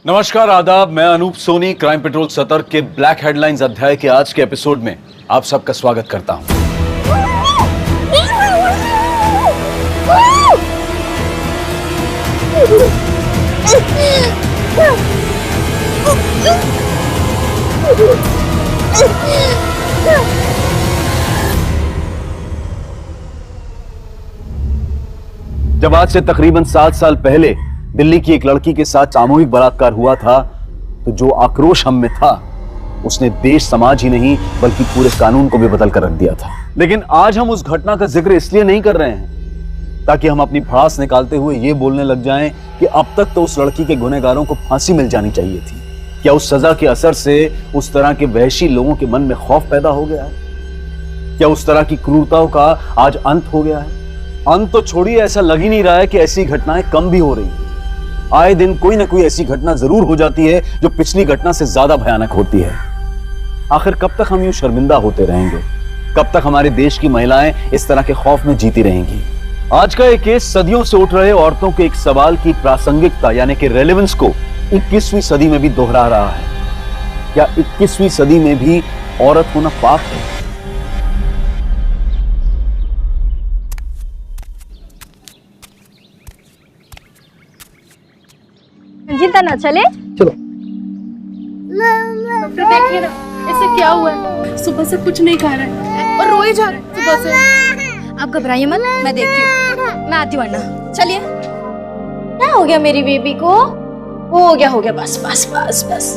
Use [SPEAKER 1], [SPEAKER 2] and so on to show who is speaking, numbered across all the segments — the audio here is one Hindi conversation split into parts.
[SPEAKER 1] नमस्कार, आदाब। मैं अनूप सोनी क्राइम पेट्रोल सतर्क के ब्लैक हेडलाइंस अध्याय के आज के एपिसोड में आप सबका स्वागत करता हूं। जब आज से तकरीबन 7 साल पहले दिल्ली की एक लड़की के साथ सामूहिक बलात्कार हुआ था, तो जो आक्रोश हम में था उसने देश समाज ही नहीं बल्कि पूरे कानून को भी बदल कर रख दिया था। लेकिन आज हम उस घटना का जिक्र इसलिए नहीं कर रहे हैं ताकि हम अपनी भड़ास निकालते हुए ये बोलने लग जाएं कि अब तक तो उस लड़की के गुनहगारों को फांसी मिल जानी चाहिए थी। क्या उस सजा के असर से उस तरह के वहशी लोगों के मन में खौफ पैदा हो गया है? क्या उस तरह की क्रूरताओं का आज अंत हो गया है? अंत तो छोड़िए, ऐसा लग ही नहीं रहा है कि ऐसी घटनाएं कम भी हो रही हैं। आए दिन कोई ना कोई ऐसी घटना जरूर हो जाती है जो पिछली घटना से ज्यादा भयानक होती है। आखिर कब तक हम यूं शर्मिंदा होते रहेंगे? कब तक हमारे देश की महिलाएं इस तरह के खौफ में जीती रहेंगी? आज का एक केस सदियों से उठ रहे औरतों के एक सवाल की प्रासंगिकता यानी कि रेलेवेंस को 21वीं सदी में भी दोहरा रहा है। क्या 21वीं सदी में भी औरत होना पाप है?
[SPEAKER 2] चिंता ना, चले
[SPEAKER 3] चलो।
[SPEAKER 4] डॉक्टर देखिए ना, इसे क्या हुआ है? सुबह से कुछ नहीं खा रहा है और रोए जा रहा है सुबह से।
[SPEAKER 2] आप घबराइए मत, मैं देखती हूँ। मैं आती हूँ वरना। चलिए। क्या हो गया मेरी बेबी को? हो गया, बस बस बस बस।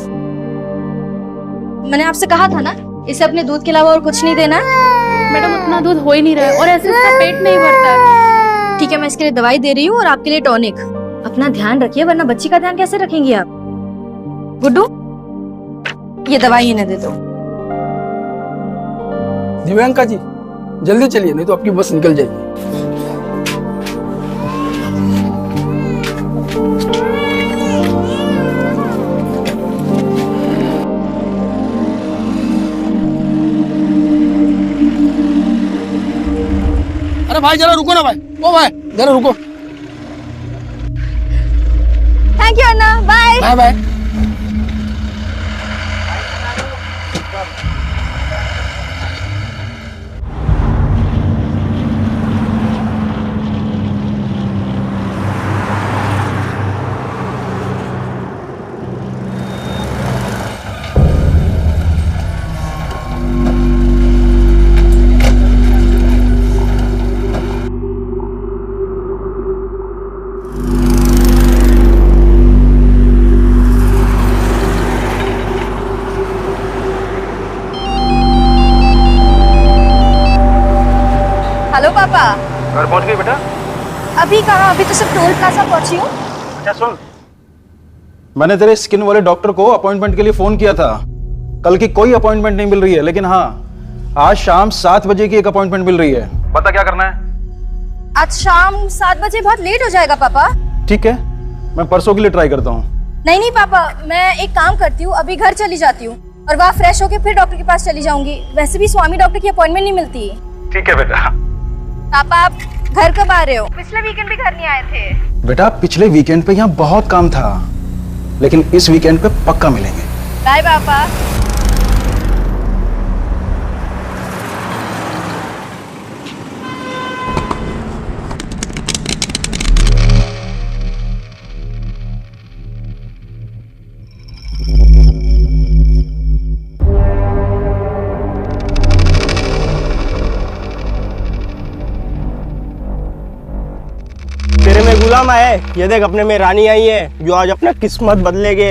[SPEAKER 2] मैंने आपसे कहा था ना, इसे अपने दूध के अलावा और कुछ नहीं देना।
[SPEAKER 4] मैडम उतना दूध हो ही नहीं रहा है और ऐसे इसका पेट नहीं भरता है।
[SPEAKER 2] ठीक है, मैं इसके लिए दवाई दे रही हूँ और आपके लिए टॉनिक। अपना ध्यान रखिए वरना बच्ची का ध्यान कैसे रखेंगी आप? गुड्डू, ये दवाई इन्हें दे दो।
[SPEAKER 3] दिव्यांका जी जल्दी चलिए, नहीं तो आपकी बस निकल जाएगी। अरे भाई जरा रुको ना भाई, ओ भाई जरा रुको।
[SPEAKER 2] Thank you Anna, bye
[SPEAKER 3] bye bye.
[SPEAKER 2] Hello papa.
[SPEAKER 1] घर पहुंच गई बेटा?
[SPEAKER 2] अभी कहाँ, अभी तो सिर्फ टोल प्लाजा पहुंची हूँ।
[SPEAKER 1] अच्छा सुन,
[SPEAKER 5] मैंने तेरे स्किन वाले डॉक्टर को अपॉइंटमेंट के लिए फोन किया था। कल की कोई अपॉइंटमेंट नहीं मिल रही है, लेकिन हाँ आज शाम 7 बजे की एक अपॉइंटमेंट मिल रही है।
[SPEAKER 1] बता क्या करना है?
[SPEAKER 2] आज शाम 7 बजे बहुत लेट हो जाएगा पापा।
[SPEAKER 5] ठीक है, मैं परसों के लिए ट्राई करता हूँ।
[SPEAKER 2] नहीं पापा, मैं एक काम करती हूँ, अभी घर चली जाती हूँ और वहाँ फ्रेश होके फिर डॉक्टर के पास चली जाऊंगी। वैसे भी स्वामी डॉक्टर की अपॉइंटमेंट नहीं मिलती।
[SPEAKER 1] ठीक है बेटा।
[SPEAKER 2] पापा आप घर कब आ रहे हो? पिछले वीकेंड भी घर नहीं आए थे।
[SPEAKER 5] बेटा पिछले वीकेंड पे यहाँ बहुत काम था, लेकिन इस वीकेंड पे पक्का मिलेंगे।
[SPEAKER 2] बाय पापा।
[SPEAKER 6] तेरे में गुलाम है, ये देख अपने में रानी आई है जो आज अपना किस्मत बदलेगे।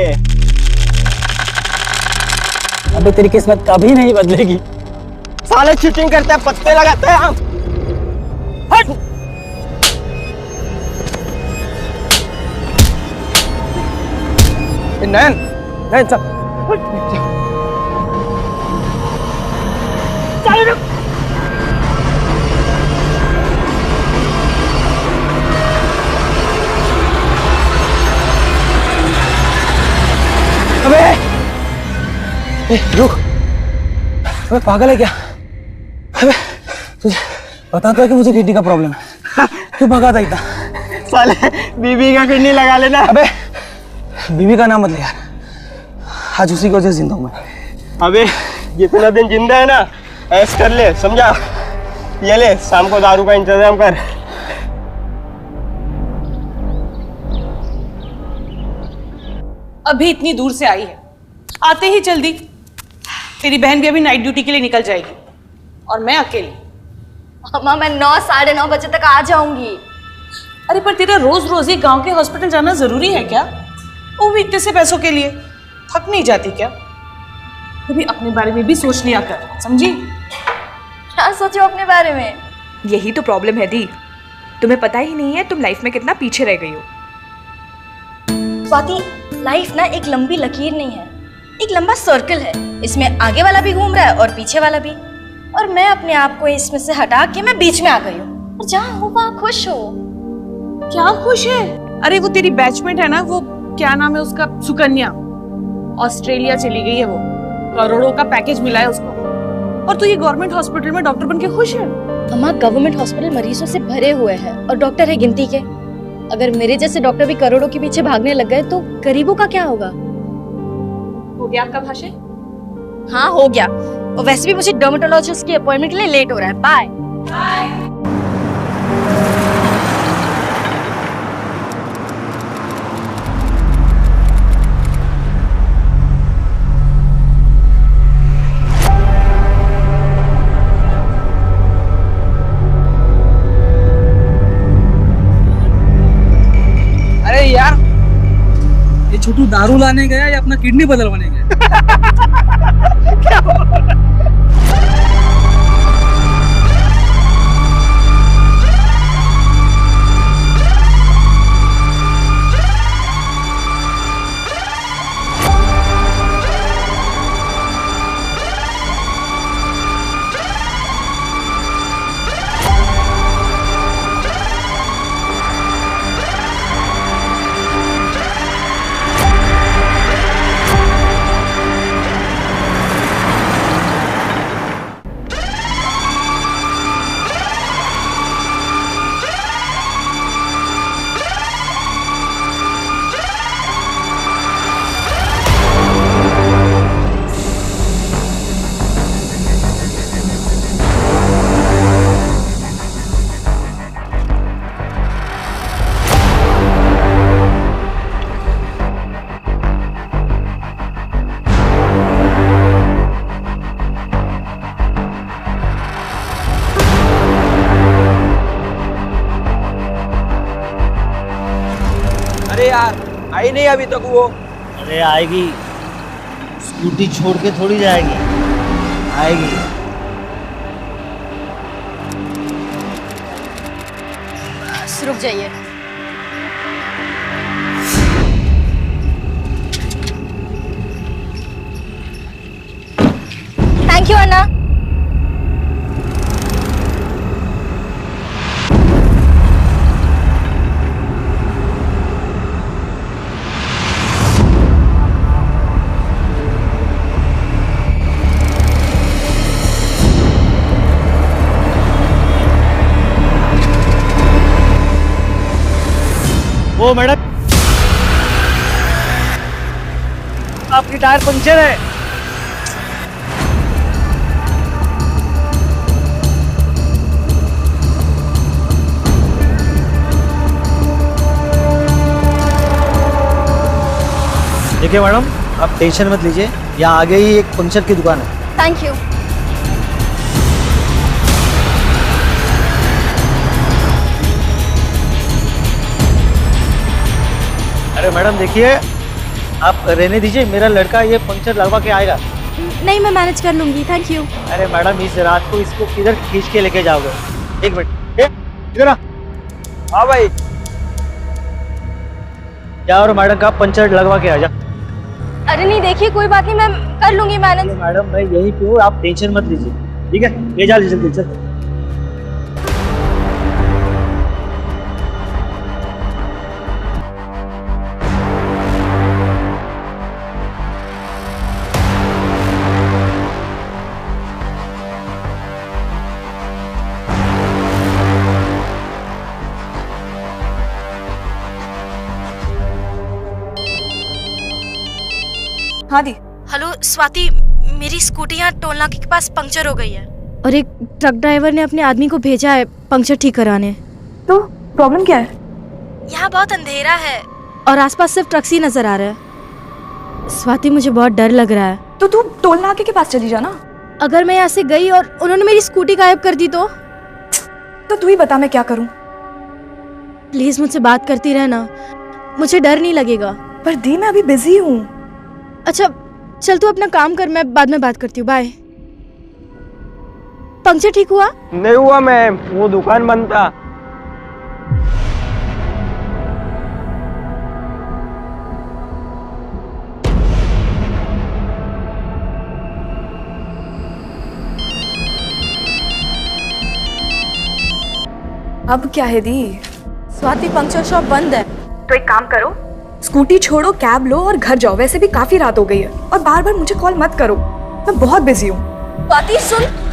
[SPEAKER 3] अबे तेरी किस्मत कभी नहीं बदलेगी।
[SPEAKER 6] साले चीटिंग करते हैं, पत्ते लगाते हैं हम। हट।
[SPEAKER 3] नैन नैन चल। अबे रुक, अबे पागल है क्या? अबे तुझे पता तो है कि मुझे किडनी का प्रॉब्लम है, क्यों भगा था इतना?
[SPEAKER 6] साले बीबी का किडनी लगा लेना।
[SPEAKER 3] अबे बीवी का नाम मत ले यार, आज उसी की वजह से जिंदा हूं मैं।
[SPEAKER 6] अबे जितना दिन जिंदा है ना ऐश कर ले, समझा? ये ले, शाम को दारू का इंतजाम कर।
[SPEAKER 7] अभी इतनी दूर से आई है, आते ही जल्दी। तेरी बहन भी अभी नाइट ड्यूटी के लिए निकल जाएगी और मैं अकेली।
[SPEAKER 2] अम्मा मैं 9 साढ़े 9 बजे तक आ जाऊंगी।
[SPEAKER 7] अरे पर तेरा रोज रोज ये गांव के हॉस्पिटल जाना जरूरी है क्या? वो भी इतने से पैसों के लिए थक नहीं जाती क्या? कभी अपने बारे में भी सोच लिया कर, समझी?
[SPEAKER 2] क्या सोचो अपने बारे में?
[SPEAKER 8] यही तो प्रॉब्लम है दी, तुम्हें पता ही नहीं है तुम लाइफ में कितना पीछे रह गई हो।
[SPEAKER 2] स्वाति, लाइफ ना एक लंबी लकीर नहीं है, एक लंबा सर्कल है। इसमें आगे वाला भी घूम रहा है और पीछे वाला भी, और मैं अपने आप को इसमें से हटा के मैं बीच में आ गई हूँ। और जहाँ हूँ वहाँ खुश हो।
[SPEAKER 7] क्या खुश है? अरे वो तेरी बैचमेट है ना, वो क्या नाम है उसका, सुकन्या, ऑस्ट्रेलिया चली गई है। वो करोड़ों का पैकेज मिला है उसको, और तू ये गवर्नमेंट हॉस्पिटल में डॉक्टर बन के खुश है?
[SPEAKER 2] अम्मा गवर्नमेंट हॉस्पिटल मरीजों से भरे हुए हैं और डॉक्टर है गिनती के। अगर मेरे जैसे डॉक्टर भी करोड़ों के पीछे भागने लग गए तो गरीबों का क्या होगा?
[SPEAKER 8] हो गया आपका भाषण?
[SPEAKER 2] हाँ हो गया, और वैसे भी मुझे डर्मेटोलॉजिस्ट की अपॉइंटमेंट के लिए लेट हो रहा है। बाय।
[SPEAKER 3] अरे यार, ये छोटू दारू लाने गया या अपना किडनी बदलवाने गया?
[SPEAKER 6] अरे यार, आई नहीं अभी तक वो।
[SPEAKER 9] अरे आएगी, स्कूटी छोड़ के थोड़ी जाएगी, आएगी।
[SPEAKER 2] रुक जाइए। थैंक यू अन्ना।
[SPEAKER 9] वो मैडम, आपकी टायर पंक्चर है। देखिए मैडम, आप टेंशन मत लीजिए, यहाँ आगे ही एक पंक्चर की दुकान है।
[SPEAKER 2] Thank you.
[SPEAKER 9] अरे मैडम देखिए, आप रहने दीजिए, मेरा लड़का ये पंक्चर लगवा के आएगा।
[SPEAKER 2] नहीं मैं मैनेज कर लूंगी, थैंक यू।
[SPEAKER 9] अरे मैडम, इस रात को इसको किधर खींच के लेके जाओगे? एक मिनट, इधर आ।
[SPEAKER 6] हाँ भाई।
[SPEAKER 9] जा और मैडम का पंक्चर लगवा के आ जा।
[SPEAKER 2] अरे नहीं देखिए, कोई बात नहीं, मैं कर लूंगी मैनेज।
[SPEAKER 9] मैडम मैं यहीं पे हूँ, आप टेंशन मत लीजिए, ठीक है? ले जा जल्दी चल।
[SPEAKER 2] हाँ दी। हेलो स्वाति, मेरी स्कूटी यहाँ टोल नाके के पास पंक्चर हो गई है और एक ट्रक ड्राइवर ने अपने आदमी को भेजा है पंक्चर ठीक कराने।
[SPEAKER 8] तो प्रॉब्लम क्या है?
[SPEAKER 2] यहाँ बहुत अंधेरा है और आसपास सिर्फ ट्रक्स ही नजर आ रहे हैं। स्वाति मुझे बहुत डर लग रहा है।
[SPEAKER 8] तो तू टोल नाके के पास चली जाना।
[SPEAKER 2] अगर मैं यहाँ से गई और उन्होंने मेरी स्कूटी गायब कर दी तो
[SPEAKER 8] तू ही बता मैं क्या करूं।
[SPEAKER 2] प्लीज मुझसे बात करती रहना, मुझे डर नहीं लगेगा।
[SPEAKER 8] पर दी मैं अभी बिजी हूँ।
[SPEAKER 2] अच्छा चल तू अपना काम कर, मैं बाद में बात करती हूँ। बाय। पंक्चर ठीक हुआ?
[SPEAKER 6] नहीं हुआ मैम, वो दुकान बंद था।
[SPEAKER 8] अब क्या है दी?
[SPEAKER 2] स्वाति पंक्चर शॉप बंद है।
[SPEAKER 8] तो एक काम करो, स्कूटी छोड़ो, कैब लो और घर जाओ। वैसे भी काफी रात हो गई है और बार बार मुझे कॉल मत करो, मैं बहुत बिजी हूँ।
[SPEAKER 2] स्वाति सुन,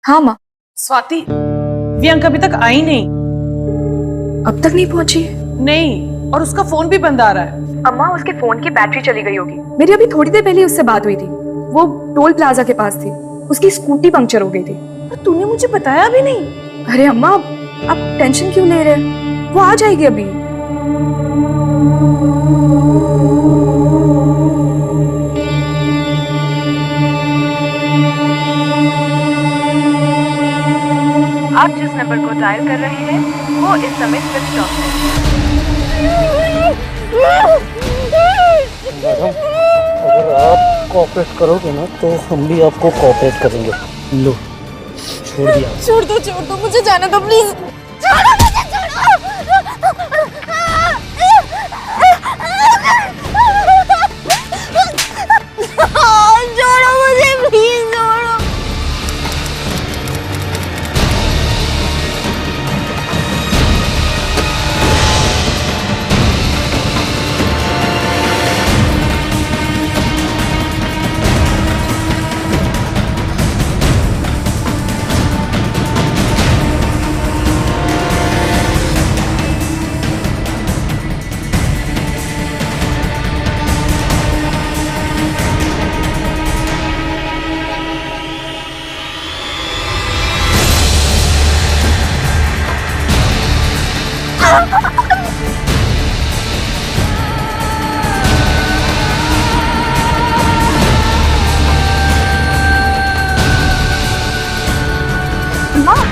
[SPEAKER 8] हाँ माँ।
[SPEAKER 7] स्वाति, प्रियंका अभी तक आई नहीं।
[SPEAKER 8] अब तक नहीं पहुंची?
[SPEAKER 7] नहीं, और उसका फोन भी बंद आ रहा है।
[SPEAKER 8] अम्मा उसके फोन की बैटरी चली गई होगी। मेरी अभी थोड़ी देर पहले उससे बात हुई थी, वो टोल प्लाजा के पास थी, उसकी स्कूटी पंक्चर हो गई थी।
[SPEAKER 7] और तूने मुझे बताया भी नहीं।
[SPEAKER 8] अरे अम्मा आप टेंशन क्यों ले रहे हैं, वो आ जाएगी अभी। आप जिस नंबर को डायल कर रहे हैं वो इस समय स्विच ऑफ है।
[SPEAKER 9] मैडम, अगर आप कोऑपरेट करोगे ना तो हम भी आपको कोऑपरेट करेंगे। लो, छोड़ दिया।
[SPEAKER 2] छोड़ दो, मुझे जाना दो प्लीज। छोड़ो मुझे, छोड़ो मुझे प्लीज, छोड़ो।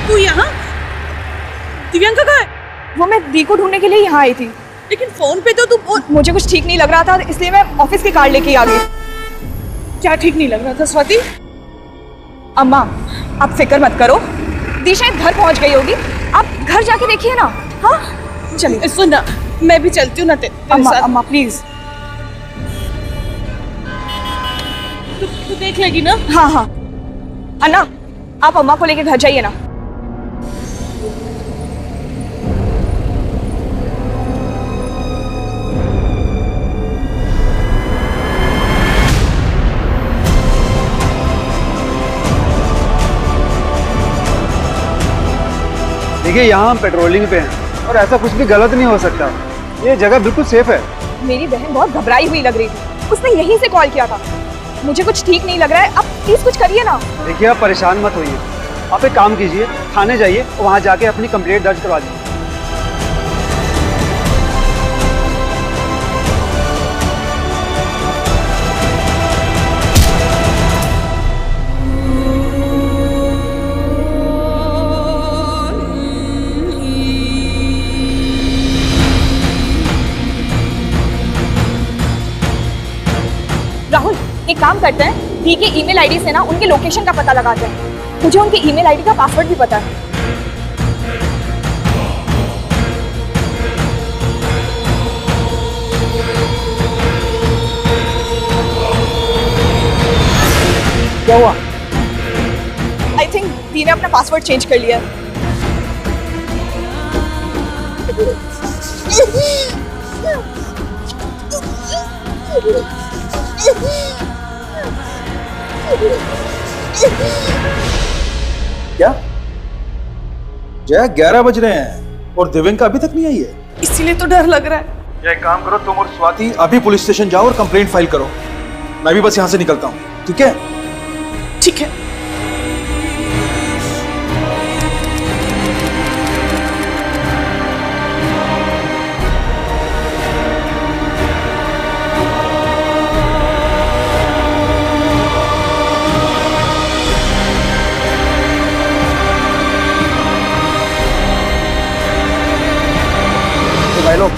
[SPEAKER 7] तू यहाँ? दिव्यांका कहाँ है?
[SPEAKER 8] वो मैं दी को ढूंढने के लिए यहाँ आई थी,
[SPEAKER 7] लेकिन फोन पे तो तू
[SPEAKER 8] मुझे कुछ ठीक नहीं लग रहा था, इसलिए मैं ऑफिस की कार लेके आ गई।
[SPEAKER 7] क्या ठीक नहीं लग रहा था स्वाति?
[SPEAKER 8] अम्मा आप फिक्र मत करो, दी शायद घर पहुंच गई होगी, आप घर जाके देखिए ना। हाँ चलिए।
[SPEAKER 7] सुन ना, मैं भी चलती हूँ ना तेरे
[SPEAKER 8] अम्मा
[SPEAKER 7] साथ।
[SPEAKER 8] अम्मा प्लीज।
[SPEAKER 7] तू देख लेगी ना?
[SPEAKER 8] हाँ हाँ अन्ना, आप अम्मा को लेके घर जाइए ना।
[SPEAKER 5] देखिए, यहाँ हम पेट्रोलिंग पे हैं और ऐसा कुछ भी गलत नहीं हो सकता। ये जगह बिल्कुल सेफ है।
[SPEAKER 8] मेरी बहन बहुत घबराई हुई लग रही थी, उसने यहीं से कॉल किया था। मुझे कुछ ठीक नहीं लग रहा है, आप प्लीज कुछ करिए ना।
[SPEAKER 5] देखिए, आप परेशान मत होइए, आप एक काम कीजिए, थाने जाइए और वहाँ जाके अपनी कंप्लेंट दर्ज करवा दीजिए।
[SPEAKER 8] राहुल एक काम करते हैं, दी के ईमेल आईडी से ना उनके लोकेशन का पता लगाते हैं। मुझे उनके ईमेल आईडी का पासवर्ड भी पता है।
[SPEAKER 3] क्या हुआ?
[SPEAKER 8] आई थिंक दी ने अपना पासवर्ड चेंज कर लिया है।
[SPEAKER 5] क्या जय 11 बज रहे हैं और दिव्यंका अभी तक नहीं आई है?
[SPEAKER 7] इसीलिए तो डर लग रहा है।
[SPEAKER 5] या एक काम करो, तुम और स्वाति अभी पुलिस स्टेशन जाओ और कंप्लेंट फाइल करो। मैं भी बस यहाँ से निकलता हूँ, ठीक है?
[SPEAKER 7] ठीक है।
[SPEAKER 3] भाई लोग,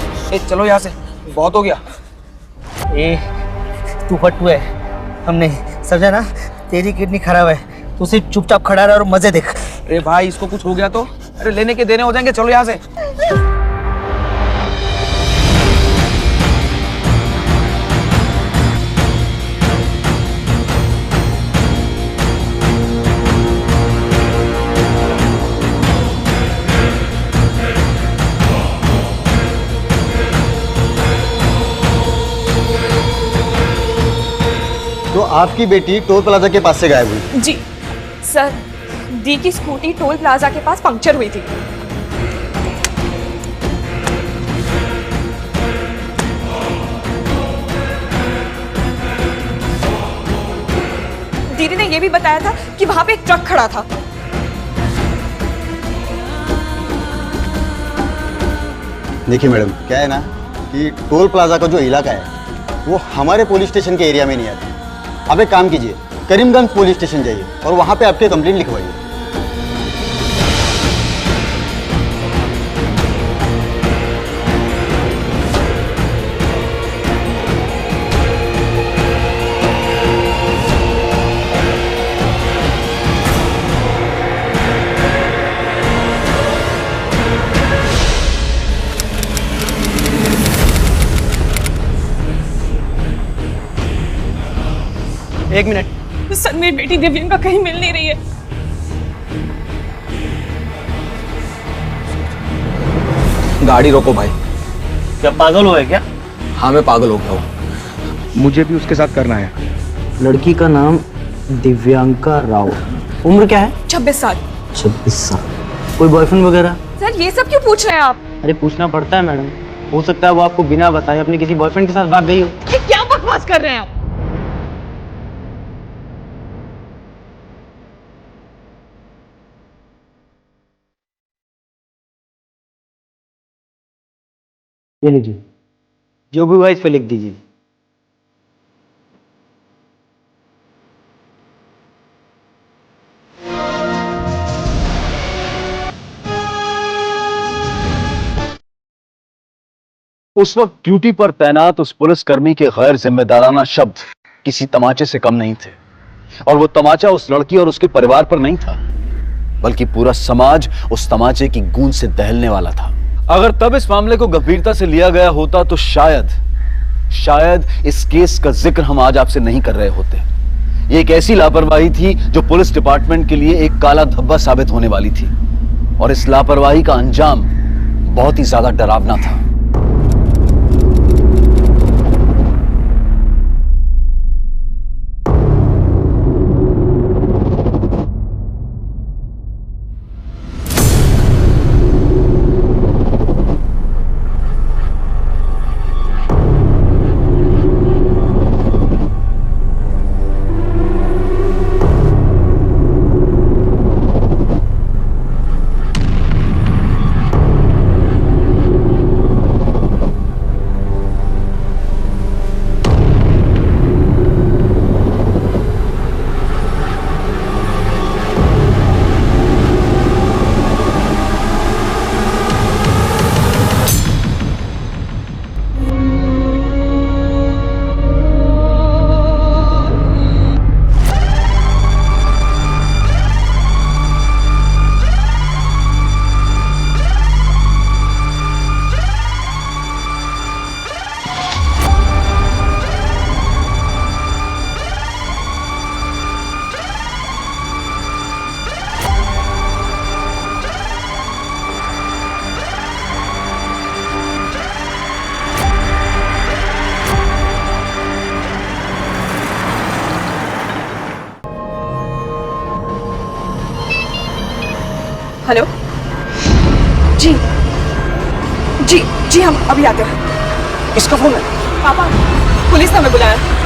[SPEAKER 3] चलो यहाँ से, बहुत हो गया।
[SPEAKER 9] ए तू फट्टू है, हमने समझा ना, तेरी किडनी खराब है, तू सिर्फ चुपचाप खड़ा रह और मजे देख।
[SPEAKER 3] अरे भाई, इसको कुछ हो गया तो अरे लेने के देने हो जाएंगे। चलो यहाँ से।
[SPEAKER 10] तो आपकी बेटी टोल प्लाजा के पास से गायब हुई?
[SPEAKER 8] जी सर, दी की स्कूटी टोल प्लाजा के पास पंक्चर हुई थी। दीदी ने यह भी बताया था कि वहां पे एक ट्रक खड़ा था।
[SPEAKER 10] देखिए मैडम, क्या है ना कि टोल प्लाजा का जो इलाका है वो हमारे पुलिस स्टेशन के एरिया में नहीं आता। आप एक काम कीजिए, करीमगंज पुलिस स्टेशन जाइए और वहां पे आपके कंप्लेंट लिखवाइए।
[SPEAKER 3] एक मिनट
[SPEAKER 8] सर, मेरी बेटी दिव्यंका कहीं मिल नहीं रही है।
[SPEAKER 3] गाड़ी रोको भाई।
[SPEAKER 9] क्या पागल हो है क्या?
[SPEAKER 3] हाँ, मैं पागल हो गया हूँ। मुझे भी उसके साथ करना है।
[SPEAKER 9] लड़की का नाम दिव्यांका राव, उम्र क्या है?
[SPEAKER 8] 26 साल।
[SPEAKER 9] 26 साल। कोई बॉयफ्रेंड वगैरह?
[SPEAKER 8] सर, ये सब क्यों पूछ रहे हैं आप?
[SPEAKER 9] अरे पूछना पड़ता है मैडम, हो सकता है वो आपको बिना बताए अपने किसी बॉयफ्रेंड के साथ भाग गई हो।
[SPEAKER 7] ये क्या बकवास कर रहे हैं आप?
[SPEAKER 9] ये लीजिए, जो भी हुआ इस पे लिख दीजिए।
[SPEAKER 1] उस वक्त ड्यूटी पर तैनात उस पुलिसकर्मी के गैर जिम्मेदाराना शब्द किसी तमाचे से कम नहीं थे। और वो तमाचा उस लड़की और उसके परिवार पर नहीं था, बल्कि पूरा समाज उस तमाचे की गूंज से दहलने वाला था। अगर तब इस मामले को गंभीरता से लिया गया होता तो शायद इस केस का जिक्र हम आज आपसे नहीं कर रहे होते। ये एक ऐसी लापरवाही थी जो पुलिस डिपार्टमेंट के लिए एक काला धब्बा साबित होने वाली थी, और इस लापरवाही का अंजाम बहुत ही ज्यादा डरावना था।
[SPEAKER 8] हेलो। जी जी जी, हम अभी आते हैं।
[SPEAKER 3] किसका फोन है?
[SPEAKER 8] पापा, पुलिस ने हमें बुलाया।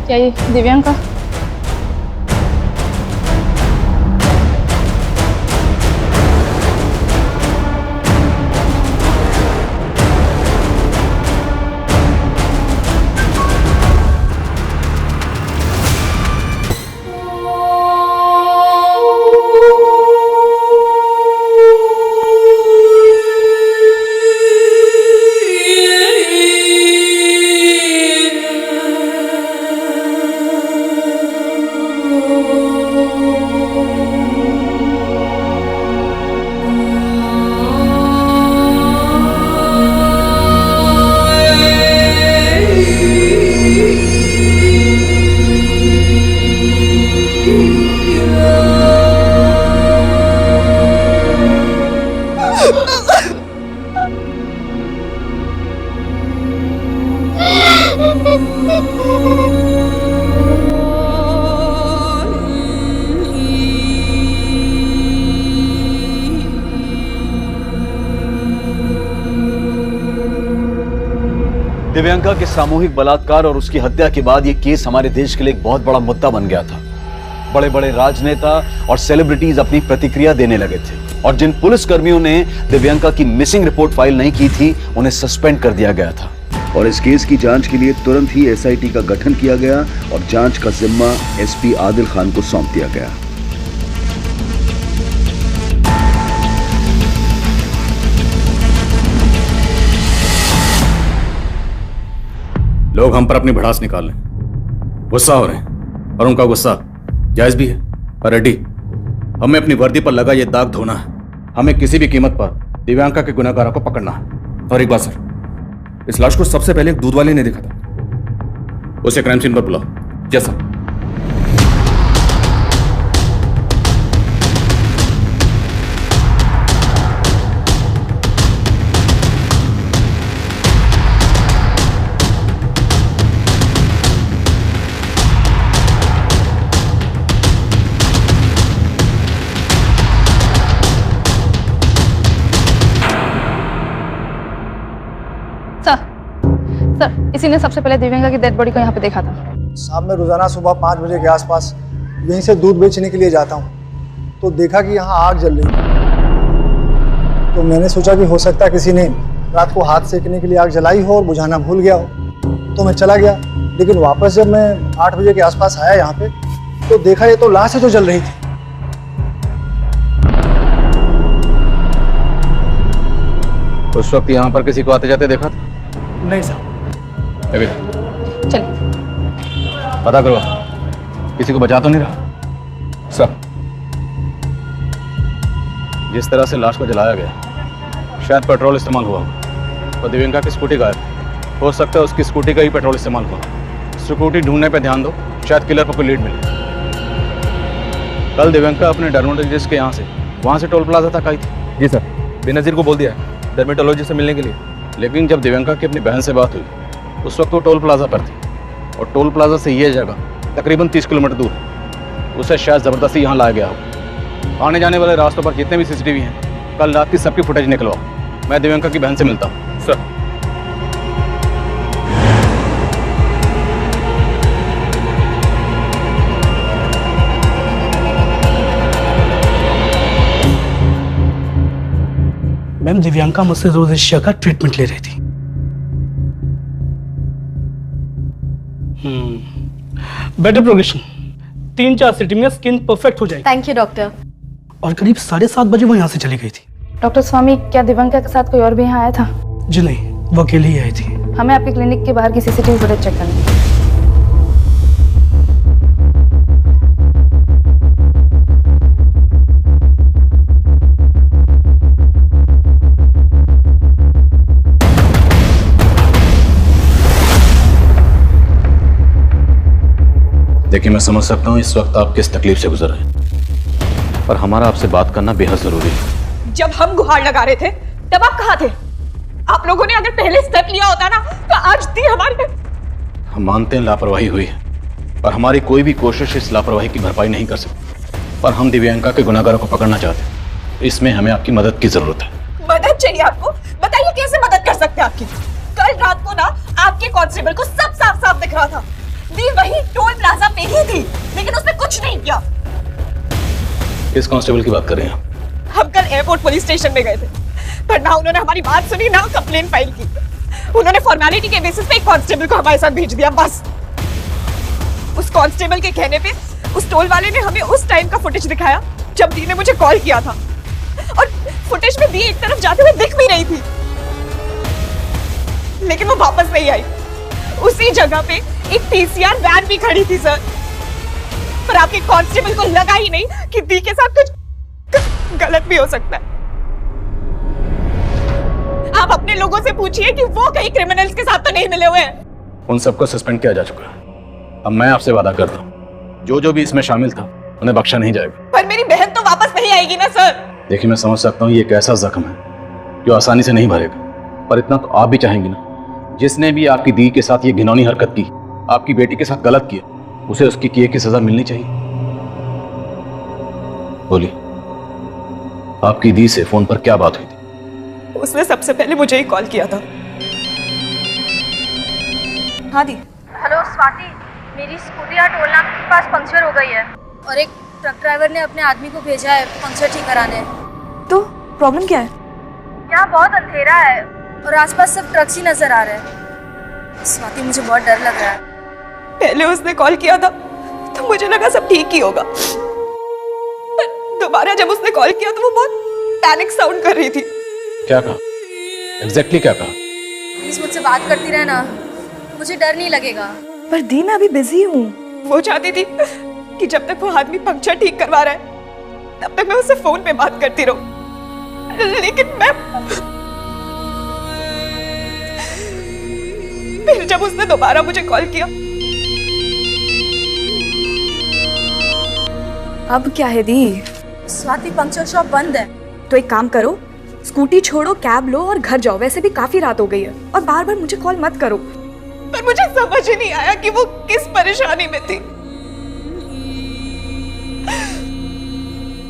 [SPEAKER 4] क्या ये दिव्यांका?
[SPEAKER 1] दिव्यांका के सामूहिक बलात्कार और उसकी हत्या के बाद यह केस हमारे देश के लिए एक बहुत बड़ा मुद्दा बन गया था। बड़े बड़े राजनेता और सेलिब्रिटीज अपनी प्रतिक्रिया देने लगे थे और जिन पुलिस कर्मियों ने दिव्यांका की मिसिंग रिपोर्ट फाइल नहीं की थी उन्हें सस्पेंड कर दिया गया था। और इस केस की जांच के लिए तुरंत ही एसआईटी का गठन किया गया और जांच का जिम्मा एसपी आदिल खान को सौंप दिया गया।
[SPEAKER 11] लोग हम पर अपनी भड़ास निकाल रहे, गुस्सा हो रहे हैं और उनका गुस्सा जायज भी है। पर रेड्डी, हमें अपनी वर्दी पर लगा ये दाग धोना है। हमें किसी भी कीमत पर दिव्यांका के गुनहगारों को पकड़ना है। और एक बात सर, इस लाश को सबसे पहले एक दूध वाले ने देखा था। उसे क्राइम सीन पर बुलाओ। जैसा
[SPEAKER 4] सर, इसी ने सबसे पहले दिव्यांका की डेड बॉडी को यहाँ पे देखा था।
[SPEAKER 12] साहब, मैं रोजाना सुबह 5 बजे के आसपास यहीं से दूध बेचने के लिए जाता हूँ तो देखा कि यहाँ आग जल रही है। तो मैंने सोचा कि हो सकता है किसी ने रात को हाथ सेकने के लिए आग जलाई हो और बुझाना भूल गया हो। तो मैं चला गया, लेकिन वापस जब मैं 8 बजे के आसपास आया यहाँ पे तो देखा ये तो लाश है जो जल रही थी।
[SPEAKER 11] उस वक्त यहाँ पर किसी को आते जाते देखा था?
[SPEAKER 12] नहीं साहब।
[SPEAKER 4] चलिए
[SPEAKER 11] पता करो, किसी को बचा तो नहीं रहा? सर, जिस तरह से लाश को जलाया गया शायद पेट्रोल इस्तेमाल हुआ और दिव्यांका की स्कूटी गायब। हो सकता है उसकी स्कूटी का ही पेट्रोल इस्तेमाल हुआ। स्कूटी ढूंढने पे ध्यान दो, शायद किलर को कोई लीड मिले। कल दिव्यांका अपने डर्मेटोलॉजिस्ट के यहाँ से वहाँ से टोल प्लाजा तक आई थी।
[SPEAKER 13] जी सर, बेनजीर को बोल दिया है डर्मेटोलॉजिस्ट से मिलने के लिए।
[SPEAKER 11] लेकिन जब दिव्यांका की अपनी बहन से बात हुई उस वक्त वो टोल प्लाजा पर थी और टोल प्लाजा से ये जगह तकरीबन 30 किलोमीटर दूर है। उसे शायद ज़बरदस्ती यहाँ लाया गया हो। आने जाने वाले रास्तों पर जितने भी सीसीटीवी हैं कल रात की सबकी फुटेज निकलवाओ। मैं दिव्यांका की बहन से मिलता हूँ।
[SPEAKER 13] सर।
[SPEAKER 14] मैम, दिव्यांका मुझसे रोजेशिया का ट्रीटमेंट ले रही थी। बेटर प्रोग्रेशन, 3-4 सिटी में स्किन परफेक्ट हो जाएगी।
[SPEAKER 4] Thank you doctor.
[SPEAKER 14] और करीब 7:30 बजे वो यहाँ से चली गई थी।
[SPEAKER 4] डॉक्टर स्वामी, क्या दिव्यांका के साथ कोई और भी यहाँ आया था?
[SPEAKER 14] जी नहीं, वो अकेली ही आई थी।
[SPEAKER 4] हमें आपके क्लिनिक के बाहर की सीसीटीवी फुटेज चेक करनी है।
[SPEAKER 11] देखिए, मैं समझ सकता हूँ इस वक्त आप किस तकलीफ से गुजर रहे हैं, पर हमारा आपसे बात करना बेहद जरूरी है।
[SPEAKER 8] जब हम गुहार लगा रहे थे तब आप कहाँ थे? आप लोगों ने अगर पहले स्टेप लिया होता ना तो आज दी हमारी।
[SPEAKER 11] हम मानते हैं लापरवाही हुई है, पर हमारी कोई भी कोशिश इस लापरवाही की भरपाई नहीं कर सकती। पर हम दिव्यांका के गुनाहगारों को पकड़ना चाहते हैं, इसमें हमें आपकी मदद की जरूरत है।
[SPEAKER 8] मदद चाहिए आपको? बताइए कैसे मदद कर सकते हैं आपकी? कल रात को ना आपके कांस्टेबल को सब साफ साफ दिख रहा था। दी वही टोल प्लाजा पे ही थी, लेकिन उसने कुछ नहीं किया।
[SPEAKER 11] किस कांस्टेबल की बात कर रहे हैं आप?
[SPEAKER 8] हम कल एयरपोर्ट पुलिस स्टेशन में गए थे, पर ना उन्होंने हमारी बात सुनी ना कंप्लेन फाइल की। उन्होंने फॉर्मेलिटी के बेसिस पे एक कांस्टेबल को हमारे साथ भेज दिया, बस। उस कांस्टेबल के कहने पे उस टोल वाले ने हमें उस टाइम का फुटेज दिखाया जब दी ने मुझे कॉल किया था, और फुटेज में दी एक तरफ जाते हुए दिख भी रही थी, लेकिन वो वापस नहीं आई। उसी जगह पे एक पीसीआर वैन भी खड़ी थी सर, पर आपके कांस्टेबल को लगा ही नहीं कि दी के साथ कुछ गलत भी हो सकता है। आप अपने लोगों से पूछिए कि वो कहीं क्रिमिनल्स के साथ तो नहीं मिले हुए हैं।
[SPEAKER 11] उन सबको सस्पेंड किया जा चुका है। अब मैं आपसे वादा करता हूँ, जो भी इसमें शामिल था उन्हें बख्शा नहीं जाएगा।
[SPEAKER 8] पर मेरी बहन तो वापस नहीं आएगी ना सर।
[SPEAKER 11] देखिए, मैं समझ सकता हूँ ये एक ऐसा जख्म है जो आसानी से नहीं भरेगा, पर इतना तो आप भी चाहेंगी ना, जिसने भी आपकी दी के साथ ये घिनौनी हरकत की, आपकी बेटी के साथ गलत किया, उसे उसकी किए की सजा मिलनी चाहिए। बोलिए, आपकी दी से फोन पर क्या बात हुई थी?
[SPEAKER 8] उसने सबसे पहले मुझे ही कॉल किया था। हाँ दी।
[SPEAKER 2] हेलो स्वाति, मेरी स्कूटी यहाँ टोल नाका के पास पंक्चर हो गई है और एक ट्रक ड्राइवर ने अपने आदमी को भेजा है पंक्चर ठीक कराने।
[SPEAKER 8] तो प्रॉब्लम क्या है?
[SPEAKER 2] यहाँ बहुत अंधेरा है और आसपास सिर्फ ट्रक्स ही नजर आ रहे हैं। स्वाति, मुझे बहुत डर लग रहा है।
[SPEAKER 8] पहले उसने कॉल किया था तो मुझे लगा सब ठीक ही होगा, पर दोबारा जब उसने कॉल किया तो वो बहुत पैनिक साउंड कर रही थी।
[SPEAKER 11] क्या कहा? एग्जैक्टली क्या कहा?
[SPEAKER 2] प्लीज मुझसे बात करती रहना, मुझे डर नहीं लगेगा।
[SPEAKER 8] पर दी, मैं अभी बिजी हूँ। वो चाहती थी कि जब तक वो आदमी पंक्चर ठीक करवा रहा है तब तक मैं उससे फोन पे बात करती रहूं, लेकिन मैं फिर जब उसने दोबारा मुझे कॉल किया। अब क्या है दी?
[SPEAKER 2] स्वाति, पंक्चर शॉप बंद है।
[SPEAKER 8] तो एक काम करो, स्कूटी छोड़ो, कैब लो और घर जाओ। वैसे भी काफी रात हो गई है, और बार बार मुझे कॉल मत करो। पर मुझे समझ ही नहीं आया कि वो किस परेशानी में थी।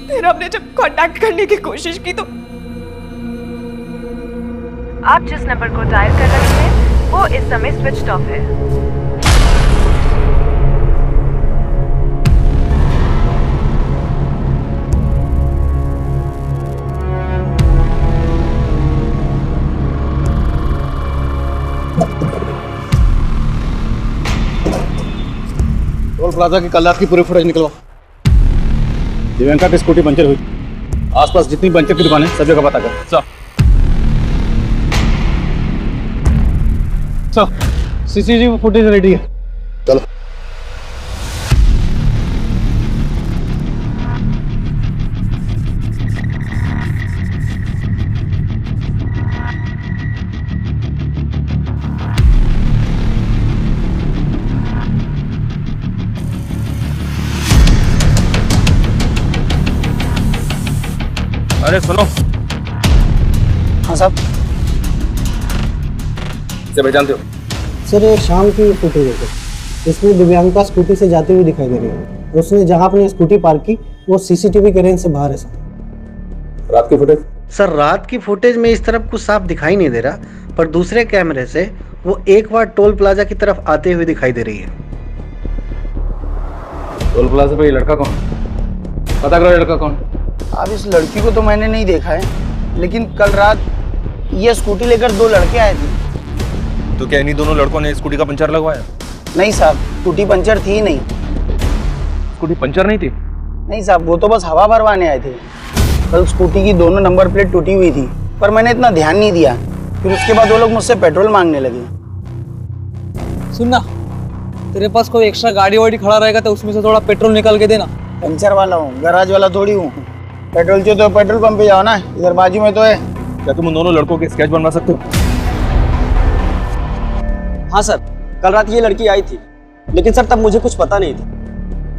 [SPEAKER 8] फिर हमने जब कांटेक्ट करने की कोशिश की तो
[SPEAKER 15] आप जिस नंबर को डायल कर रहे हैं वो इस समय स्विच ऑफ है।
[SPEAKER 5] टोल प्लाजा की कल रात की पूरी फुटेज निकलवाओ। दिव्यांका की स्कूटी पंचर हुई, आसपास जितनी पंचर की दुकान है सब जगह पता कर। सीसीटीवी फुटेज रेडी है, चलो।
[SPEAKER 13] अरे सुनो।
[SPEAKER 12] हाँ साहब।
[SPEAKER 13] इसे पहचानते हो?
[SPEAKER 12] सर, ये शाम की फुटेज है। इसमें दिव्यांका स्कूटी से जाती हुई दिखाई दे रही है। उसने जहाँ अपनी स्कूटी पार्क की वो सीसीटीवी के रेंज से बाहर है सर।
[SPEAKER 11] रात की फुटेज?
[SPEAKER 9] सर रात की फुटेज में इस तरफ कुछ साफ दिखाई नहीं दे रहा, पर दूसरे कैमरे से वो एक बार टोल प्लाजा की तरफ आते हुए दिखाई दे रही है।
[SPEAKER 11] टोल प्लाजा पे ये लड़का कौन? पता करो लड़का कौन?
[SPEAKER 16] अब इस लड़की को तो मैंने नहीं देखा है, लेकिन कल रात ये स्कूटी लेकर 2 लड़के आए थे।
[SPEAKER 13] तो क्या इन्हीं दोनों लड़कों ने स्कूटी का पंचर लगवाया?
[SPEAKER 16] नहीं साहब, स्कूटी पंचर थी ही नहीं।
[SPEAKER 13] स्कूटी पंचर नहीं थी?
[SPEAKER 16] नहीं साहब, वो तो बस हवा भरवाने आए थे। कल स्कूटी की दोनों नंबर प्लेट टूटी हुई थी, पर मैंने इतना ध्यान नहीं दिया। फिर उसके बाद वो लोग मुझसे पेट्रोल मांगने लगे।
[SPEAKER 3] सुनना, तेरे पास कोई एक्स्ट्रा गाड़ी वाड़ी खड़ा रहेगा तो उसमें से थोड़ा पेट्रोल निकाल के देना।
[SPEAKER 16] पंचर वाला हूँ, गैराज वाला थोड़ी हूँ। पेट्रोल चाहिए तो पेट्रोल पंप पे जाओ ना, इधर बाजू में तो है।
[SPEAKER 13] क्या तुम उन दोनों लड़कों के स्केच बनवा सकते हो?
[SPEAKER 6] हाँ सर, कल रात ये लड़की आई थी, लेकिन सर तब मुझे कुछ पता नहीं था।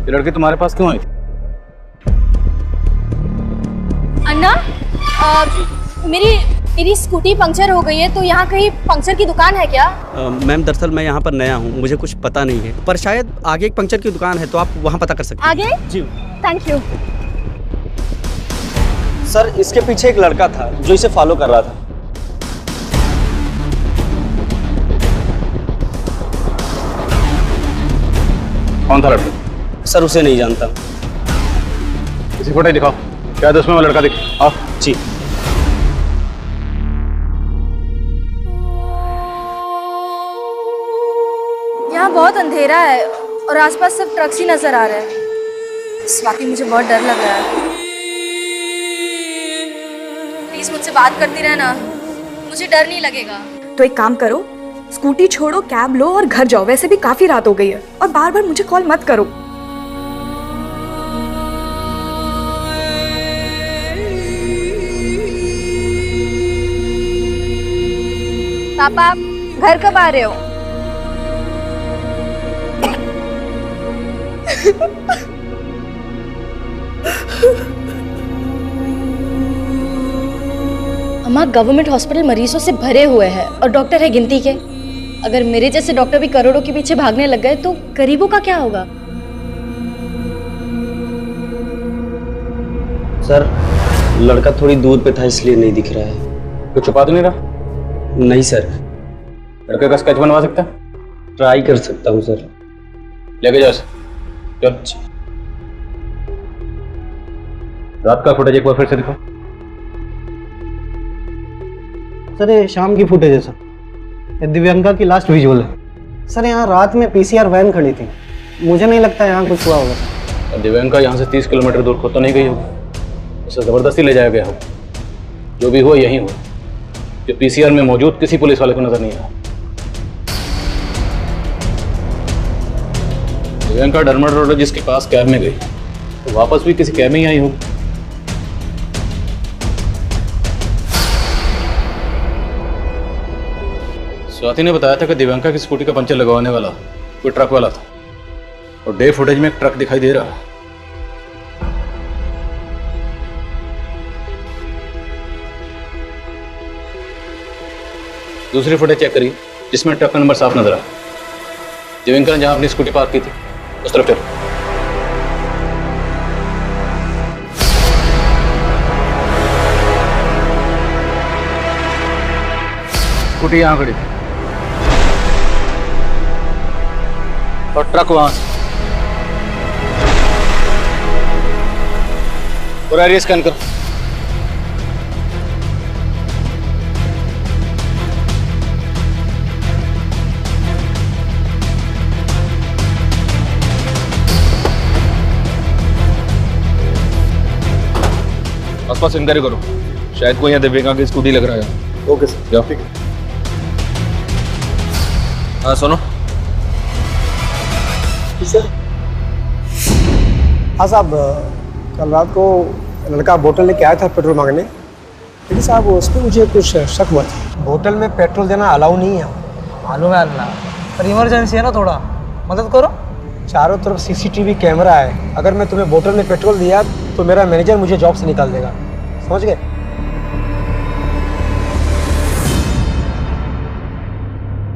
[SPEAKER 11] ये लड़की तुम्हारे पास क्यों आई थी?
[SPEAKER 2] अन्ना, मेरी स्कूटी पंक्चर हो गई है, तो यहाँ कहीं पंक्चर की दुकान है क्या?
[SPEAKER 6] मैम दरअसल मैं यहाँ पर नया हूँ, मुझे कुछ पता नहीं है, पर शायद आगे एक पंक्चर की दुकान है, तो आप वहाँ पता कर सकते हैं।
[SPEAKER 2] आगे?
[SPEAKER 6] जी
[SPEAKER 2] थैंक यू।
[SPEAKER 6] सर इसके पीछे एक लड़का था जो इसे फॉलो कर रहा था।
[SPEAKER 11] कौन था लड़का?
[SPEAKER 6] सर उसे नहीं जानता।
[SPEAKER 11] किसी फोटो दिखाओ, क्या उसमें वो लड़का दिख? आओ।
[SPEAKER 6] जी।
[SPEAKER 2] यहाँ बहुत अंधेरा है और आसपास सब ट्रक्स ही नजर आ रहे हैं। स्वाति, मुझे बहुत डर लग रहा है। प्लीज मुझसे बात करती रहना, मुझे डर नहीं लगेगा।
[SPEAKER 17] तो एक काम करो, स्कूटी छोड़ो, कैब लो और घर जाओ। वैसे भी काफी रात हो गई है, और बार बार मुझे कॉल मत करो।
[SPEAKER 2] पापा, आप घर कब आ रहे हो? अम्मा, गवर्नमेंट हॉस्पिटल मरीजों से भरे हुए हैं और डॉक्टर है गिनती के। अगर मेरे जैसे डॉक्टर भी करोड़ों के पीछे भागने लग गए तो गरीबों का क्या होगा?
[SPEAKER 6] सर लड़का थोड़ी दूर पे था, इसलिए नहीं दिख रहा है।
[SPEAKER 11] कुछ छुपा तो नहीं रहा?
[SPEAKER 6] नहीं सर।
[SPEAKER 11] लड़के का स्केच बनवा सकता है?
[SPEAKER 6] ट्राई कर सकता हूँ सर।
[SPEAKER 11] लेके जाओ। चल। रात का फुटेज एक बार फिर से दिखाओ।
[SPEAKER 9] सर ये शाम की फुटेज है सर, ये दिव्यांका की लास्ट विजुअल है। सर यहाँ रात में पीसीआर वैन खड़ी थी, मुझे नहीं लगता यहाँ कुछ हुआ होगा।
[SPEAKER 11] दिव्यांका यहाँ से 30 किलोमीटर दूर खुद तो नहीं गई होगी, उसे ज़बरदस्ती ले जाया गया हो। जो भी हुआ यही हुआ, जो पीसीआर में मौजूद किसी पुलिस वाले को नजर नहीं आया। दिव्यांका डर्मेटोलॉजिस्ट के पास कैब में गई तो वापस भी किसी कैब में ही आई होगी। स्वाति ने बताया था कि दिव्यांका की स्कूटी का पंचर लगवाने वाला कोई ट्रक वाला था, और डे फुटेज में एक ट्रक दिखाई दे रहा है। दूसरी फुटेज चेक करिए जिसमें ट्रक का नंबर साफ नजर आया। दिव्यांका ने जहां अपनी स्कूटी पार्क की थी उस तरफ चलो। स्कूटी यहां खड़ी थी और ट्रक वहां से। पूरा एरिया स्कैन करो।
[SPEAKER 13] आसपास इंक्वायरी करो, शायद कोई यहाँ दिव्यांका की स्कूटी लग रहा है।
[SPEAKER 6] Okay sir.
[SPEAKER 13] जाओ। हाँ सुनो।
[SPEAKER 12] सर। हाँ साहब, कल रात को लड़का बोतल लेके आया था पेट्रोल मांगने, लेकिन साहब उस पर मुझे कुछ शक हुआ था। बोतल में पेट्रोल देना अलाउ नहीं है।
[SPEAKER 3] मालूम है अल्लाह, पर इमरजेंसी है ना, थोड़ा मदद करो।
[SPEAKER 12] चारों तरफ सीसीटीवी कैमरा है, अगर मैं तुम्हें बोतल में पेट्रोल दिया तो मेरा मैनेजर मुझे जॉब से निकाल देगा, समझ गए?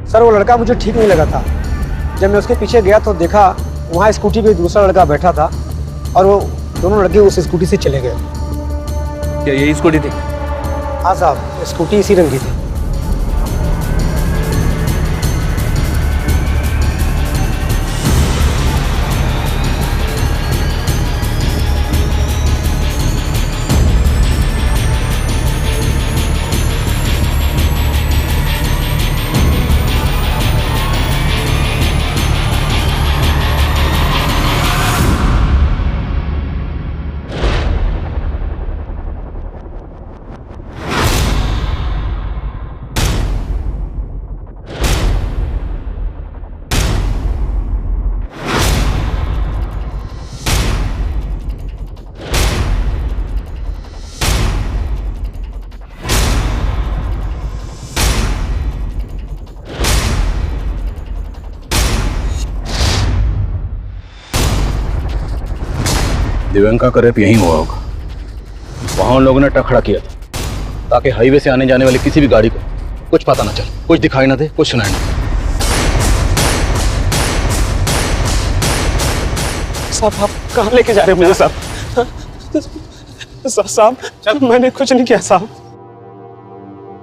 [SPEAKER 12] सर वो लड़का मुझे ठीक नहीं लगा था। जब मैं उसके पीछे गया तो देखा वहाँ स्कूटी पे दूसरा लड़का बैठा था और वो दोनों लड़के उस स्कूटी से चले गए।
[SPEAKER 13] क्या यही स्कूटी थी?
[SPEAKER 9] हाँ साहब, स्कूटी इसी रंग की थी।
[SPEAKER 11] दिव्यांका का रेप यहीं हुआ होगा। वहां उन लोगों ने ट्रक खड़ा किया था ताकि हाईवे से आने जाने वाली किसी भी गाड़ी को कुछ पता ना चले, कुछ दिखाई ना दे, कुछ सुनाई ना दे।
[SPEAKER 6] साहब आप कहाँ लेके जा रहे हो मुझे साहब? साहब मैंने कुछ नहीं किया साहब।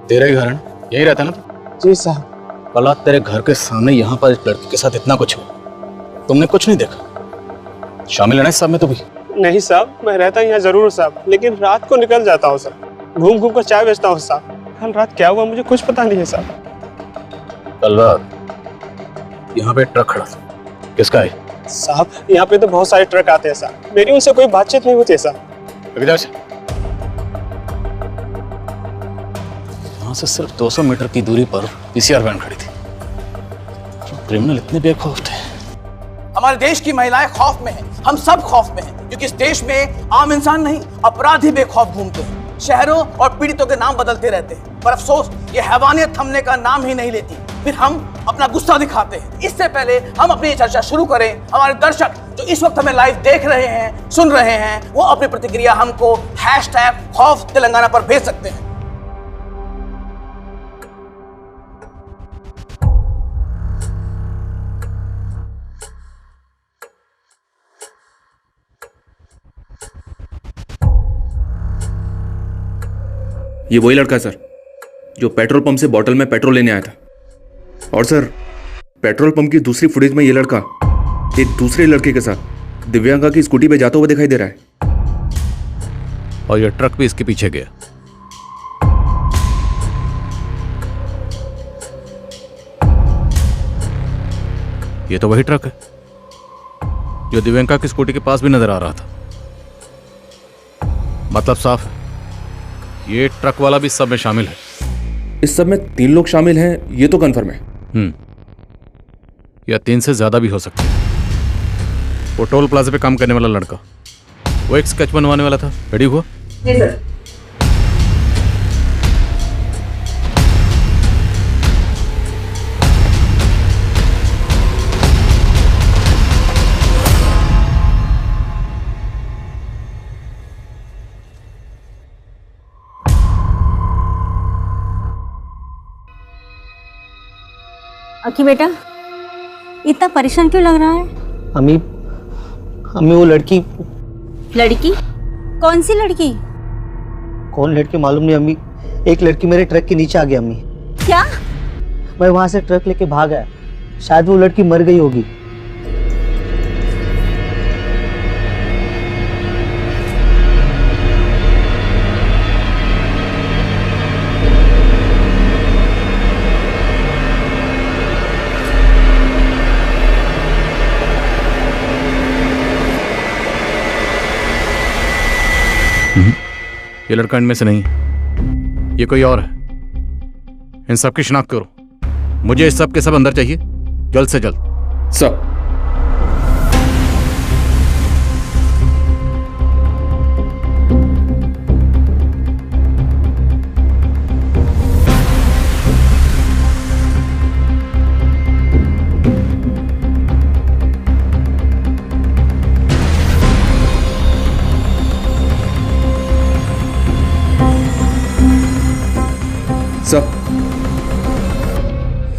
[SPEAKER 11] तेरा ही घर है ना? यहीं रहता ना तू?
[SPEAKER 6] जी साहब।
[SPEAKER 11] कल रात तेरे घर के सामने यहाँ पर एक लड़की के साथ इतना कुछ हुआ, तुमने कुछ नहीं देखा? शामिल है ना इस सब में तो भी?
[SPEAKER 6] नहीं साहब, मैं रहता यहाँ जरूर साहब, लेकिन रात को निकल जाता हूँ साहब, घूम घूम कर चाय बेचता हूँ साहब। कल रात क्या हुआ मुझे कुछ पता नहीं है साहब।
[SPEAKER 11] कल रात यहाँ पे ट्रक खड़ा था, किसका है?
[SPEAKER 6] साहब यहाँ पे तो बहुत सारे ट्रक आते हैं साहब, मेरी उनसे कोई बातचीत नहीं होती है साहब।
[SPEAKER 11] यहाँ से सिर्फ 200 मीटर की दूरी पर पीसीआर वैन खड़ी थी। क्रिमिनल इतने बेखौफ थे।
[SPEAKER 16] हमारे देश की महिलाएं खौफ में हैं, हम सब खौफ में हैं, क्योंकि इस देश में आम इंसान नहीं, अपराधी बेखौफ घूमते हैं, शहरों और पीड़ितों के नाम बदलते रहते हैं। पर अफसोस ये हैवानियत थमने का नाम ही नहीं लेती। फिर हम अपना गुस्सा दिखाते हैं। इससे पहले हम अपनी ये चर्चा शुरू करें, हमारे दर्शक जो इस वक्त हमें लाइव देख रहे हैं, सुन रहे हैं, वो अपनी प्रतिक्रिया हमको #खौफ-तेलंगाना पर भेज सकते हैं।
[SPEAKER 13] ये वही लड़का है सर जो पेट्रोल पंप से बोतल में पेट्रोल लेने आया था। और सर पेट्रोल पंप की दूसरी फुटेज में ये लड़का एक दूसरे लड़के के साथ दिव्यांका की स्कूटी पे जाता हुआ दिखाई दे रहा है।
[SPEAKER 11] और ये ट्रक भी इसके पीछे गया। ये तो वही ट्रक है जो दिव्यांका की स्कूटी के पास भी नजर आ रहा था। मतलब साफ है ये ट्रक वाला भी सब में शामिल है।
[SPEAKER 13] इस सब में 3 लोग शामिल हैं ये तो कंफर्म है।
[SPEAKER 11] या 3 से ज्यादा भी हो सकते हैं। वो टोल प्लाजा पे काम करने वाला लड़का, वो एक स्केच बनवाने वाला था, रेडी हुआ?
[SPEAKER 15] जी सर।
[SPEAKER 18] अकी बेटा इतना परेशान क्यों लग रहा है?
[SPEAKER 9] अम्मी वो लड़की
[SPEAKER 18] कौन सी लड़की?
[SPEAKER 9] कौन लड़की मालूम नहीं अम्मी, एक लड़की मेरे ट्रक के नीचे आ गई अम्मी।
[SPEAKER 18] क्या?
[SPEAKER 9] मैं वहां से ट्रक लेके भाग आया, शायद वो लड़की मर गई होगी।
[SPEAKER 11] ये लड़का इनमें से नहीं, ये कोई और है। इन सब की शिनाख्त करो। मुझे इस सब के सब अंदर चाहिए, जल्द से जल्द।
[SPEAKER 13] सब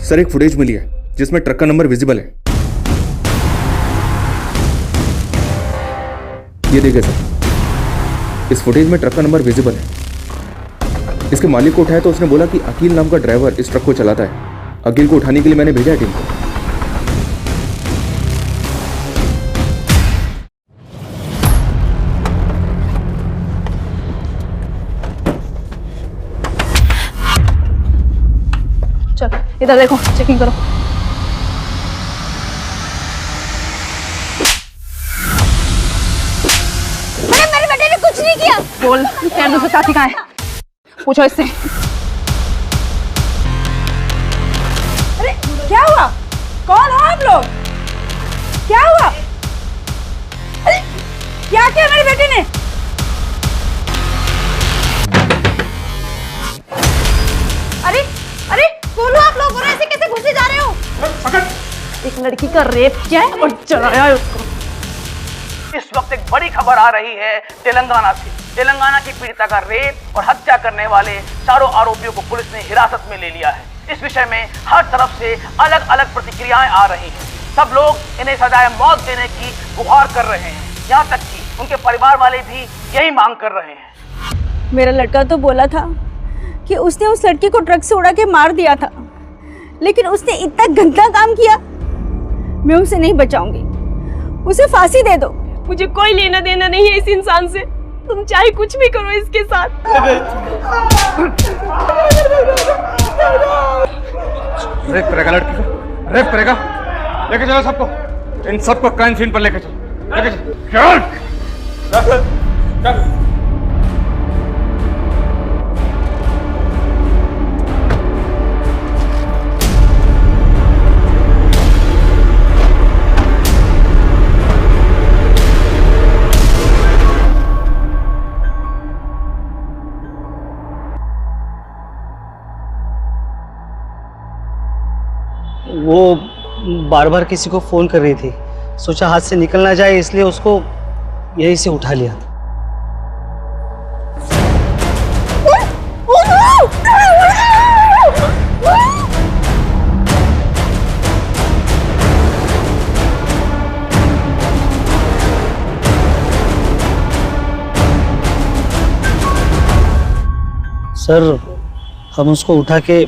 [SPEAKER 13] सर एक फुटेज मिली है जिसमें ट्रक का नंबर विजिबल है। ये देखिए सर, इस फुटेज में ट्रक का नंबर विजिबल है। इसके मालिक को उठाया तो उसने बोला कि अकील नाम का ड्राइवर इस ट्रक को चलाता है। अकील को उठाने के लिए मैंने भेजा है टीम को।
[SPEAKER 4] चल इधर देखो, चेकिंग करो।
[SPEAKER 2] मेरे बेटे ने कुछ नहीं किया।
[SPEAKER 4] बोल तेरे दूसरे साथी कहाँ है? पूछो इससे।
[SPEAKER 2] अरे क्या हुआ? कौन हो आप लोग? क्या हुआ? अरे क्या किया मेरे बेटे ने? अरे अरे बोलो आप लोग, और ऐसे कैसे घुसे जा रहे हो?
[SPEAKER 16] पकड़!
[SPEAKER 4] एक लड़की का रेप किया है और जलाया है उसको।
[SPEAKER 16] इस वक्त एक बड़ी खबर आ रही है तेलंगाना से। तेलंगाना की पीड़िता का रेप और हत्या करने वाले चारों आरोपियों को पुलिस ने हिरासत में ले लिया है। इस विषय में हर तरफ से अलग अलग प्रतिक्रियाएं आ रही हैं। सब लोग इन्हें सजाए मौत देने की गुहार कर रहे हैं। यहाँ तक कि उनके परिवार वाले भी यही मांग कर रहे हैं।
[SPEAKER 18] मेरा लड़का तो बोला था कि उसने उस लड़की को ट्रक से उड़ा के मार दिया था, लेकिन उसने इतना गंदा काम किया। मैं उसे नहीं बचाऊंगी, उसे फांसी दे दो।
[SPEAKER 8] मुझे कोई लेना देना नहीं है इस इंसान से। तुम चाहे कुछ भी करो इसके साथ।
[SPEAKER 11] रेप करेगा लड़की को, रेप करेगा। लेके चलो सबको, इन सबको क्राइम सीन पर लेके चलो, लेके चलो। चल।
[SPEAKER 9] वो बार बार किसी को फ़ोन कर रही थी, सोचा हाथ से निकल ना जाए, इसलिए उसको यहीं से उठा लिया। सर, हम उसको उठा के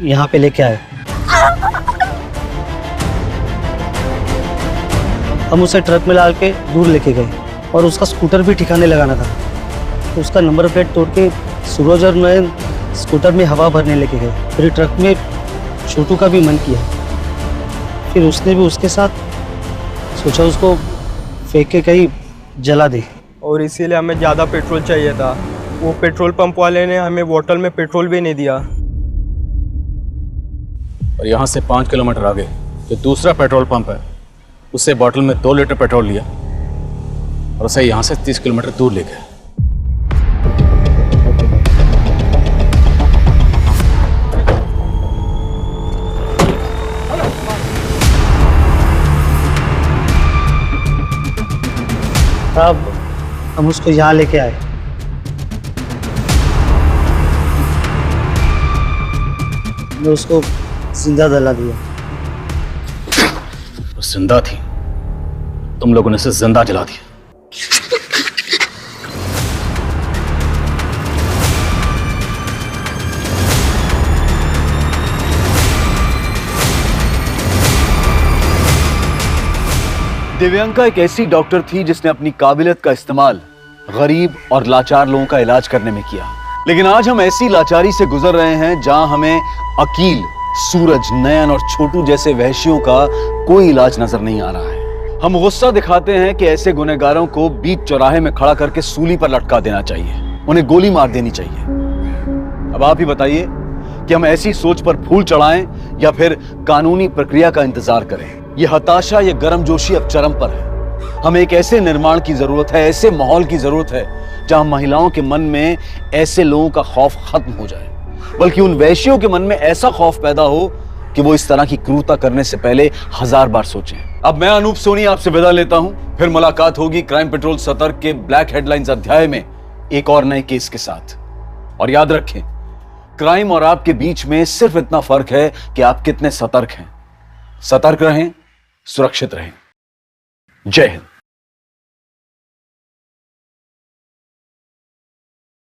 [SPEAKER 9] यहाँ पे लेके आए। हम उसे ट्रक में डाल के दूर लेके गए और उसका स्कूटर भी ठिकाने लगाना था। तो उसका नंबर प्लेट तोड़ के सूरज और मैं स्कूटर में हवा भरने लेके गए। फिर ट्रक में छोटू का भी मन किया, फिर उसने भी उसके साथ सोचा उसको फेंक के कहीं जला दे।
[SPEAKER 19] और इसीलिए हमें ज़्यादा पेट्रोल चाहिए था। वो पेट्रोल पंप वाले ने हमें बोतल में पेट्रोल भी नहीं दिया।
[SPEAKER 11] और यहाँ से 5 किलोमीटर आगे जो दूसरा पेट्रोल पंप है, उससे बोतल में 2 लीटर पेट्रोल लिया और उसे यहाँ से 30 किलोमीटर दूर ले गया।
[SPEAKER 9] अब हम उसको यहाँ लेके आए। मैं उसको जिंदा जला दिया।
[SPEAKER 11] वो जिंदा थी, तुम लोगों ने उसे जिंदा जला दिया।
[SPEAKER 1] दिव्यांका एक ऐसी डॉक्टर थी जिसने अपनी काबिलियत का इस्तेमाल गरीब और लाचार लोगों का इलाज करने में किया। लेकिन आज हम ऐसी लाचारी से गुजर रहे हैं जहां हमें अकील, सूरज, नयन और छोटू जैसे वहशियों का कोई इलाज नजर नहीं आ रहा है। हम गुस्सा दिखाते हैं कि ऐसे गुनहगारों को बीच चौराहे में खड़ा करके सूली पर लटका देना चाहिए, उन्हें गोली मार देनी चाहिए। अब आप ही बताइए कि हम ऐसी सोच पर फूल चढ़ाएं या फिर कानूनी प्रक्रिया का इंतजार करें। ये हताशा, ये गर्मजोशी अब चरम पर है। हमें एक ऐसे निर्माण की जरूरत है, ऐसे माहौल की जरूरत है जहां महिलाओं के मन में ऐसे लोगों का खौफ खत्म हो जाए, बल्कि उन वैश्यों के मन में ऐसा खौफ पैदा हो कि वो इस तरह की क्रूरता करने से पहले 1000 बार सोचें। अब मैं अनूप सोनी आपसे विदा लेता हूं, फिर मुलाकात होगी क्राइम पेट्रोल सतर्क के ब्लैक हेडलाइंस अध्याय में एक और नए केस के साथ। और याद रखें, क्राइम और आपके बीच में सिर्फ इतना फर्क है कि आप कितने सतर्क हैं। सतर्क रहें, सुरक्षित रहें। जय हिंद।